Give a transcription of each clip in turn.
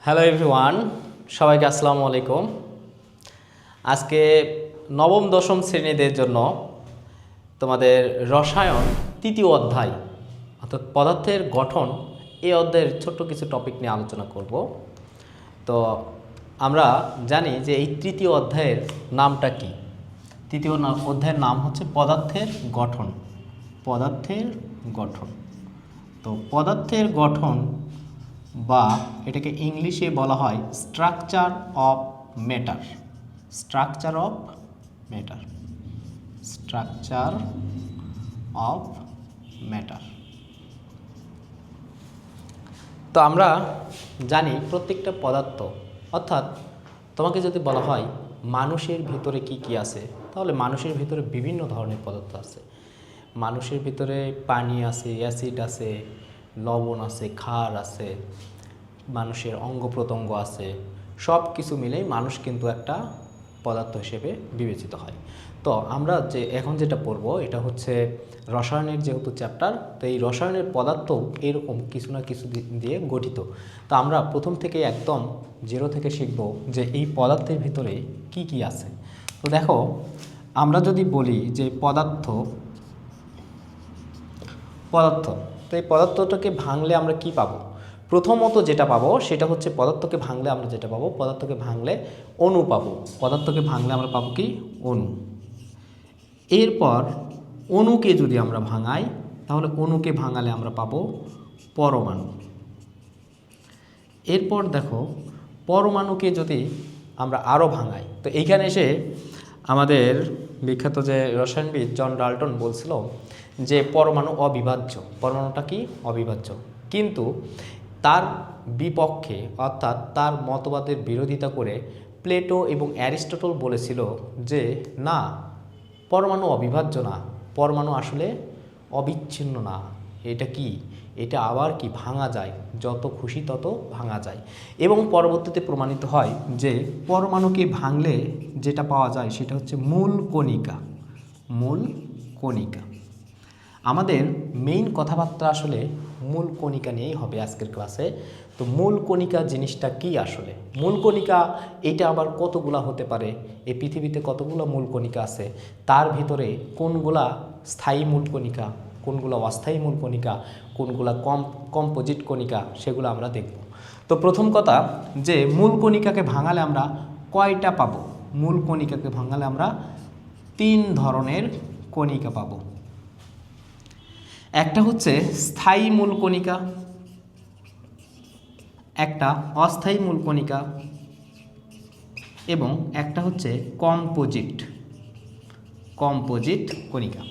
Hello everyone, সবাইকে আসসালামু আলাইকুম। আজকে নবম দশম শ্রেণীদের জন্য তোমাদের রসায়ন তৃতীয় অধ্যায় অর্থাৎ পদার্থের গঠন এই অধ্যায়ের ছোট্ট কিছু টপিক নিয়ে আলোচনা করব। তো আমরা জানি যে এই তৃতীয় অধ্যায়ের নামটা কি। তৃতীয় অধ্যায়ের নাম হচ্ছে পদার্থের গঠন। পদার্থের গঠন। তো পদার্থের গঠন বা এটাকে ইংলিশে বলা হয় structure of matter. Structure of matter. Structure of matter. তো আমরা জানি প্রত্যেকটা পদার্থ, অর্থাৎ তোমাকে যদি বলা হয় মানুষের ভিতরে কি কি আছে, তাহলে মানুষের ভিতরে বিভিন্ন ধরনের পদার্থ আছে। মানুষের ভিতরে পানি আছে, অ্যাসিড আছে, লবণ আছে, ক্ষার আছে, মানুষের অঙ্গ প্রত্যঙ্গ আছে। সব কিছু মিলেই মানুষ কিন্তু একটা পদার্থ হিসেবে বিবেচিত হয়। তো আমরা এখন যেটা পড়ব এটা হচ্ছে রসায়নের যেহেতু চ্যাপ্টার, তো এই রসায়নের পদার্থ এরকম কিছু না কিছু দিয়ে গঠিত। তো আমরা প্রথম থেকে একদম জিরো থেকে শিখব যে এই পদার্থের ভিতরে কি কি আছে। তো দেখো, আমরা যদি বলি যে পদার্থ, তো এই পদার্থটাকে ভাঙলে আমরা কি পাবো? প্রথমত যেটা পাবো সেটা হচ্ছে পদার্থকে ভাঙলে আমরা যেটা পাবো, পদার্থকে ভাঙলে অণু পাবো। পদার্থকে ভাঙলে আমরা পাবো কি? অণু। এরপর অণুকে যদি আমরা ভাঙাই, তাহলে অণুকে ভাঙালে আমরা পাবো পরমাণু। এরপর দেখো, পরমাণুকে যদি আমরা আরও ভাঙাই, তো এইখানে এসে আমাদের বিখ্যাত যে রসায়নবিদ জন ডাল্টন বলছিল যে পরমাণু অবিভাজ্য। পরমাণুটা কি? অবিভাজ্য। কিন্তু তার বিপক্ষে অর্থাৎ তার মতবাদের বিরোধিতা করে প্লেটো এবং অ্যারিস্টটল বলেছিল যে না, পরমাণু অবিভাজ্য না, পরমাণু আসলে অবিচ্ছিন্ন না। এটা কি? এটা আবার কি? ভাঙা যায়, যত খুশি তত ভাঙা যায়। এবং পরবর্তীতে প্রমাণিত হয় যে পরমাণুকে ভাঙলে যেটা পাওয়া যায় সেটা হচ্ছে মূল কণিকা। মূল কণিকা। আমাদের মেইন কথাবার্তা আসলে মূল কণিকা নিয়েই হবে আজকের ক্লাসে। তো মূল কণিকা জিনিসটা কি আসলে? মূল কণিকা এটা আবার কতগুলা হতে পারে? এই পৃথিবীতে কতগুলো মূল কণিকা আছে, তার ভিতরে কোনগুলা স্থায়ী মূল কণিকা, কোনগুলো অস্থায়ী মূল কণিকা, কোনগুলা কম্পোজিট কণিকা, সেগুলো আমরা দেখব। তো প্রথম কথা যে মূল কণিকাকে ভাঙালে আমরা কয়টা পাবো? মূল কণিকাকে ভাঙালে আমরা 3 ধরনের কণিকা পাবো। একটা হচ্ছে স্থায়ী মূল কণিকা, একটা অস্থায়ী মূল কণিকা, এবং একটা হচ্ছে কম্পোজিট কণিকা।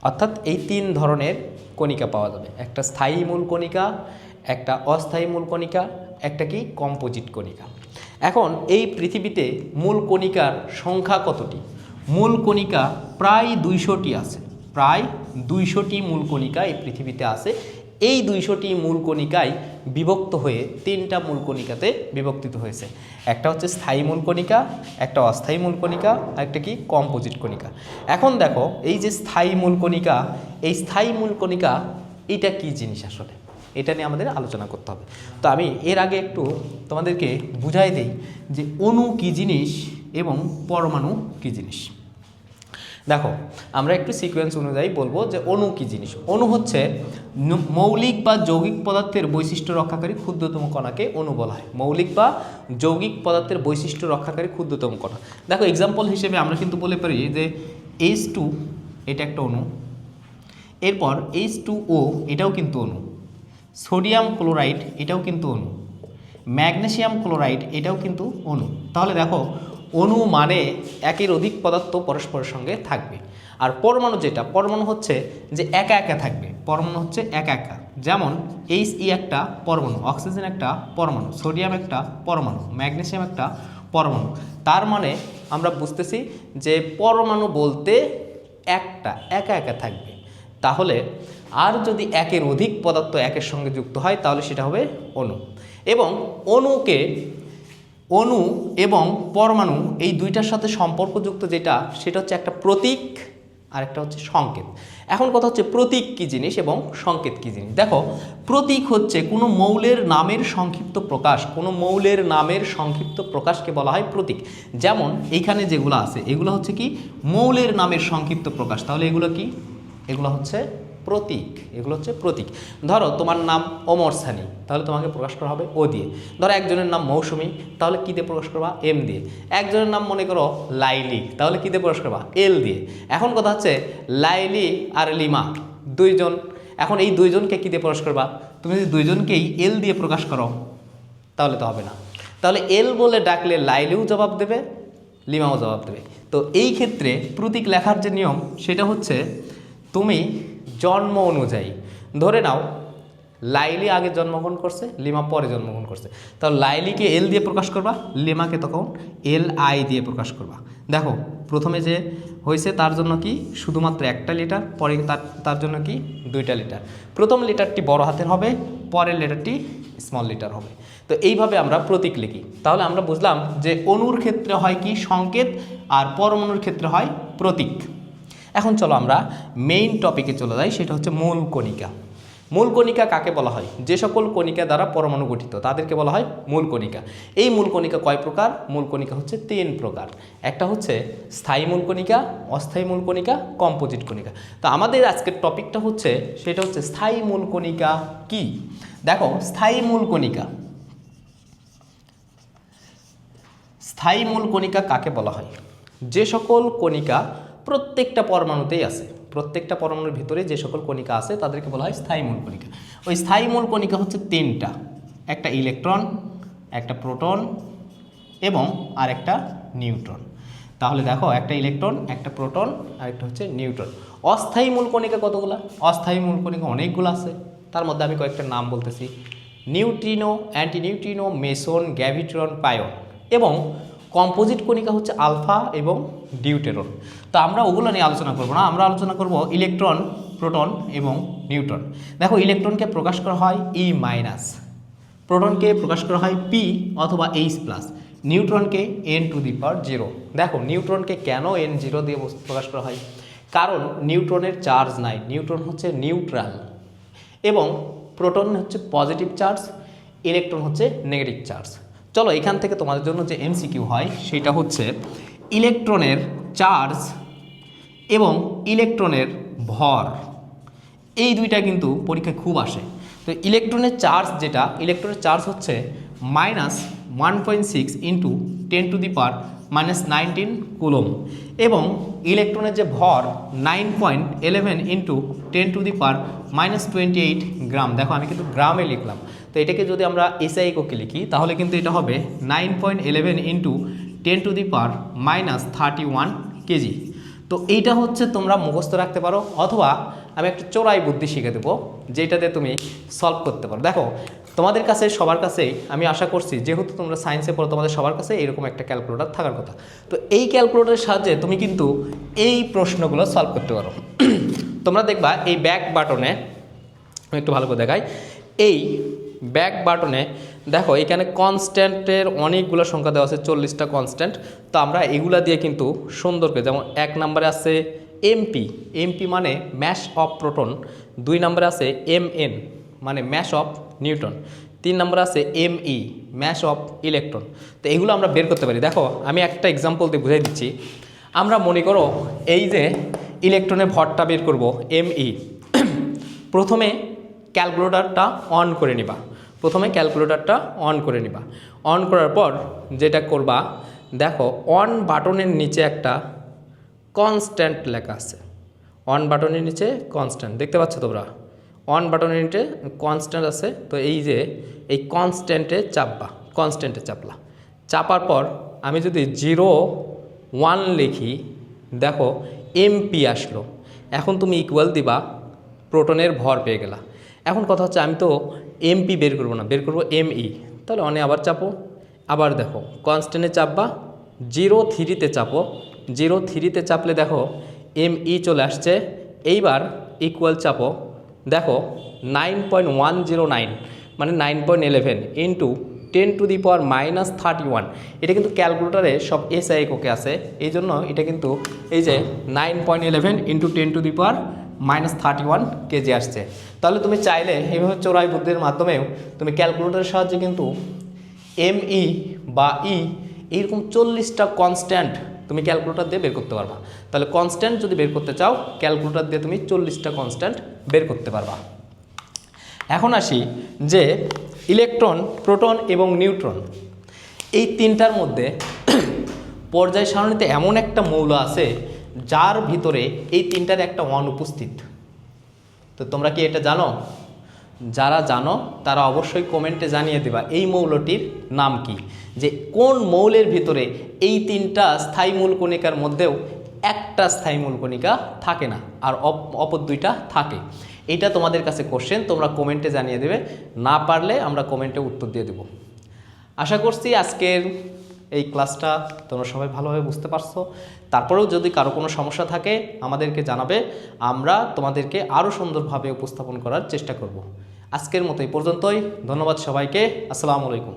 অর্থাৎ এই 3 ধরনের কণিকা পাওয়া যাবে। একটা স্থায়ী মূল কণিকা, একটা অস্থায়ী মূল কণিকা, একটা কি? কম্পোজিট কণিকা। এখন এই পৃথিবীতে মূল কণিকার সংখ্যা কতটি? মূল কণিকা প্রায় 200টি আছে। প্রায় 200টি মূল কণিকা এই পৃথিবীতে আছে। এই 200টি মূল কণিকায় বিভক্ত হয়ে 3টা মূল কণিকাতে বিভক্তিত হয়েছে। একটা হচ্ছে স্থায়ী মূল কণিকা, একটা অস্থায়ী মূল কণিকা, আর একটা কি? কম্পোজিট কণিকা। এখন দেখো, এই যে স্থায়ী মূল কণিকা, এই স্থায়ী মূল কণিকা এটা কি জিনিস আসলে? এটা নিয়ে আমাদের আলোচনা করতে হবে। তো আমি এর আগে একটু তোমাদেরকে বুঝাই দিই যে অণু কী জিনিস এবং পরমাণু কী জিনিস। দেখো, আমরা একটু সিকোয়েন্স অনুযায়ী বলবো যে অণু কী জিনিস। অণু হচ্ছে মৌলিক বা যৌগিক পদার্থের বৈশিষ্ট্য রক্ষাকারী ক্ষুদ্রতম কণাকে অণু বলা হয়। মৌলিক বা যৌগিক পদার্থের বৈশিষ্ট্য রক্ষাকারী ক্ষুদ্রতম কণা। দেখো, এক্সাম্পল হিসেবে আমরা কিন্তু বলে পারি যে H2 এটা একটা অণু। এরপর H2O এটাও কিন্তু অণু। সোডিয়াম ক্লোরাইড এটাও কিন্তু অণু। ম্যাগনেসিয়াম ক্লোরাইড এটাও কিন্তু অণু। তাহলে দেখো, অণু মানে একের অধিক পদার্থ পরস্পরের সঙ্গে থাকবে। আর পরমাণু যেটা, পরমাণু হচ্ছে যে একা একা থাকবে। পরমাণু হচ্ছে একা একা। যেমন He একটা পরমাণু, অক্সিজেন একটা পরমাণু, সোডিয়াম একটা পরমাণু, ম্যাগনেসিয়াম একটা পরমাণু। তার মানে আমরা বুঝতেছি যে পরমাণু বলতে একটা, একা একা থাকবে। তাহলে আর যদি একের অধিক পদার্থ একের সঙ্গে যুক্ত হয় তাহলে সেটা হবে অণু। এবং অণু এবং পরমাণু এই দুইটার সাথে সম্পর্কযুক্ত যেটা, সেটা হচ্ছে একটা প্রতীক আরেকটা হচ্ছে সংকেত। এখন কথা হচ্ছে প্রতীক কী জিনিস এবং সংকেত কী জিনিস। দেখো, প্রতীক হচ্ছে কোনো মৌলের নামের সংক্ষিপ্ত প্রকাশ, কোনো মৌলের নামের সংক্ষিপ্ত প্রকাশকে বলা হয় প্রতীক। যেমন এইখানে যেগুলো আছে এগুলো হচ্ছে কি মৌলের নামের সংক্ষিপ্ত প্রকাশ, তাহলে এগুলো কি, এগুলো হচ্ছে প্রতীক, এগুলো হচ্ছে প্রতীক। ধরো তোমার নাম ওমর সানি, তাহলে তোমাকে প্রকাশ করা হবে ও দিয়ে। ধরো একজনের নাম মৌসুমী, তাহলে কী দিয়ে প্রকাশ করবা, এম দিয়ে। একজনের নাম মনে করো লাইলি, তাহলে কী দিয়ে প্রকাশ করবা, এল দিয়ে। এখন কথা হচ্ছে লাইলি আর লিমা দুইজন, এখন এই দুইজনকে কী দিয়ে প্রকাশ করবা, তুমি যদি দুইজনকেই এল দিয়ে প্রকাশ করো তাহলে তো হবে না। তাহলে এল বলে ডাকলে লাইলিও জবাব দেবে, লিমাও জবাব দেবে। তো এই ক্ষেত্রে প্রতীক লেখার যে নিয়ম সেটা হচ্ছে তুমি জন্ম অনুযায়ী, ধরে নাও লাইলি আগে জন্মগ্রহণ করছে, লিমা পরে জন্মগ্রহণ করছে, তাহলে লাইলিকে এল দিয়ে প্রকাশ করবা, লিমাকে তখন এল আই দিয়ে প্রকাশ করবা। দেখো প্রথমে যে হয়েছে তার জন্য কি শুধুমাত্র একটা লিটার, পরে তার জন্য কি 2টা লিটার। প্রথম লিটারটি বড় হাতের হবে, পরের লিটারটি স্মল লিটার হবে। তো এইভাবে আমরা প্রতীক লিখি। তাহলে আমরা বুঝলাম যে অণুর ক্ষেত্রে হয় কি সংকেত, আর পরমাণুর ক্ষেত্রে হয় প্রতীক। এখন চলো আমরা মেইন টপিকে চলে যাই, সেটা হচ্ছে মূল কণিকা। মূল কণিকা কাকে বলা হয়, যে সকল কণিকা দ্বারা পরমাণু গঠিত তাদেরকে বলা হয় মূল কণিকা। এই মূল কণিকা কয় প্রকার, মূল কণিকা হচ্ছে 3 প্রকার। একটা হচ্ছে স্থায়ী মূল কণিকা, অস্থায়ী মূল কণিকা, কম্পোজিট কণিকা। তো আমাদের আজকের টপিকটা হচ্ছে সেটা হচ্ছে স্থায়ী মূল কণিকা কি। দেখো স্থায়ী মূল কণিকা, স্থায়ী মূল কণিকা কাকে বলা হয়, যে সকল কণিকা প্রত্যেকটা পরমাণুতেই আছে, প্রত্যেকটা পরমাণুর ভিতরে যে সকল কণিকা আছে তাদেরকে বলা হয় স্থায়ী মূল কণিকা। ওই স্থায়ী মূল কণিকা হচ্ছে 3টা, একটা ইলেকট্রন, একটা প্রোটন এবং আর একটা নিউট্রন। তাহলে দেখো একটা ইলেকট্রন, একটা প্রোটন আর একটা হচ্ছে নিউট্রন। অস্থায়ী মূল কণিকা কতগুলো, অস্থায়ী মূল কণিকা অনেকগুলো আছে, তার মধ্যে আমি কয়েকটা নাম বলতেছি। Neutrino, antineutrino, meson, graviton, pion. এবং কম্পোজিট কণিকা হচ্ছে আলফা এবং ডিউটেরন। তো আমরা ওগুলো নিয়ে আলোচনা করব না, আমরা আলোচনা করব ইলেকট্রন, প্রোটন এবং নিউট্রন। দেখো ইলেকট্রনকে প্রকাশ করা হয় ই মাইনাস, প্রোটনকে প্রকাশ করা হয় পি অথবা এইচ প্লাস, নিউট্রনকে n⁻0। দেখো নিউট্রনকে কেন n0 দিয়ে প্রকাশ করা হয়, কারণ নিউট্রনের চার্জ নাই, নিউট্রন হচ্ছে নিউট্রাল, এবং প্রোটন হচ্ছে পজিটিভ চার্জ, ইলেকট্রন হচ্ছে নেগেটিভ চার্জ। চলো এখান থেকে তোমাদের জন্য যে এমসিকিউ হয় সেটা হচ্ছে ইলেকট্রনের চার্জ এবং ইলেকট্রনের ভর, এই দুইটা কিন্তু পরীক্ষায় খুব আসে। তো ইলেকট্রনের চার্জ যেটা, ইলেকট্রনের চার্জ হচ্ছে -1.6 × 10⁻⁻19 কুলম, এবং ইলেকট্রনের যে ভর 9.11 × 10⁻28 গ্রাম। দেখো আমি কিন্তু গ্রামে লিখলাম, তো এটাকে যদি আমরা এসআই এককে লিখি তাহলে কিন্তু এটা হবে 9.11 × 10⁻31 কেজি। তো এইটা হচ্ছে তোমরা মুখস্থ রাখতে পারো, অথবা আমি একটা চোরাই বুদ্ধি শিখে দেবো যেটাতে তুমি সলভ করতে পারো। দেখো তোমাদের কাছে সবার কাছেই আমি আশা করছি, যেহেতু তোমরা সায়েন্সে পড়ো তোমাদের সবার কাছে এরকম একটা ক্যালকুলেটর থাকার কথা। তো এই ক্যালকুলেটরের সাহায্যে তুমি কিন্তু এই প্রশ্নগুলো সলভ করতে পারো। তোমরা দেখবা এই ব্যাক বাটনে, আমি একটু ভালো করে দেখাই, এই ব্যাক বাটনে দেখো এখানে কনস্ট্যান্টের অনেকগুলো সংখ্যা দেওয়া আছে, 40টা কনস্ট্যান্ট। তো আমরা এগুলা দিয়ে কিন্তু সুন্দর করে, যেমন 1 নম্বরে আছে এমপি, এমপি মানে ম্যাশ অফ প্রোটন, 2 নম্বরে আছে এমএন মানে ম্যাশ অফ নিউট্রন, 3 নম্বরে আছে এমই ম্যাশ অফ ইলেকট্রন। তো এগুলো আমরা বের করতে পারি। দেখো আমি একটা এক্সাম্পল দিয়ে বুঝাই দিচ্ছি। আমরা মনে করো এই যে ইলেকট্রনের ভরটা বের করব এমই, প্রথমে ক্যালকুলেটরটা অন করে নিবা, প্রথমে ক্যালকুলেটরটা অন করে নিবা। অন করার পর যেটা করবা, দেখো অন বাটনের নিচে একটা কনস্ট্যান্ট লেখা আছে, অন বাটনের নিচে কনস্ট্যান্ট দেখতে পাচ্ছ তোমরা, অন বাটনের নিচে কনস্ট্যান্ট আছে। তো এই যে এই কনস্ট্যান্টে চাপবা, কনস্ট্যান্টে চাপলা, চাপার পর আমি যদি 0.1 লিখি, দেখো এমপি আসলো। এখন তুমি ইকুয়াল দিবা, প্রোটনের ভর পেয়ে গেলা। এখন কথা হচ্ছে আমি তো এমপি বের করবো না, বের করবো এমই। তাহলে অনে আবার চাপো, আবার দেখো কনস্ট্যান্টে চাপবা, 0.3-তে চাপো, 0.3-তে চাপলে দেখো এমই চলে আসছে। এইবার ইকুয়াল চাপো, দেখো 9.109 মানে 9.11 × 10⁻31। এটা কিন্তু ক্যালকুলেটারে সব এসআই এককে আছে, এই জন্য এটা কিন্তু এই যে 9.11 × 10⁻31 কেজি আসছে। তাহলে তুমি চাইলে এইভাবে চোরাই বুদ্ধির মাধ্যমেও তুমি ক্যালকুলেটারের সাহায্যে কিন্তু এমই বা এইরকম 40টা কনস্ট্যান্ট তুমি ক্যালকুলেটর দিয়ে বের করতে পারবা। তাহলে কনস্ট্যান্ট যদি বের করতে চাও ক্যালকুলেটর দিয়ে তুমি 40টা কনস্ট্যান্ট বের করতে পারবা। এখন আসি যে ইলেকট্রন, প্রোটন এবং নিউট্রন এই তিনটার মধ্যে পর্যায় সারণীতে এমন একটা মৌল আছে যার ভিতরে এই তিনটার একটা অনুপস্থিত। তো তোমরা কি এটা জানো? যারা জানো তারা অবশ্যই কমেন্টে জানিয়ে দেবা এই মৌলটির নাম কি, যে কোন মৌলের ভিতরে এই তিনটা স্থায়ী মূল কণিকার মধ্যেও একটা স্থায়ী মূল কণিকা থাকে না আর অপর দুইটা থাকে। এটা তোমাদের কাছে কোশ্চেন, তোমরা কমেন্টে জানিয়ে দেবে, না পারলে আমরা কমেন্টে উত্তর দিয়ে দেব। আশা করছি আজকের এই ক্লাসটা তোমরা সবাই ভালোভাবে বুঝতে পারছো। তারপরেও যদি কারো কোনো সমস্যা থাকে আমাদেরকে জানাবে, আমরা তোমাদেরকে আরও সুন্দরভাবে উপস্থাপন করার চেষ্টা করব। আজকের মতো এই পর্যন্তই। ধন্যবাদ সবাইকে। আসসালামু আলাইকুম।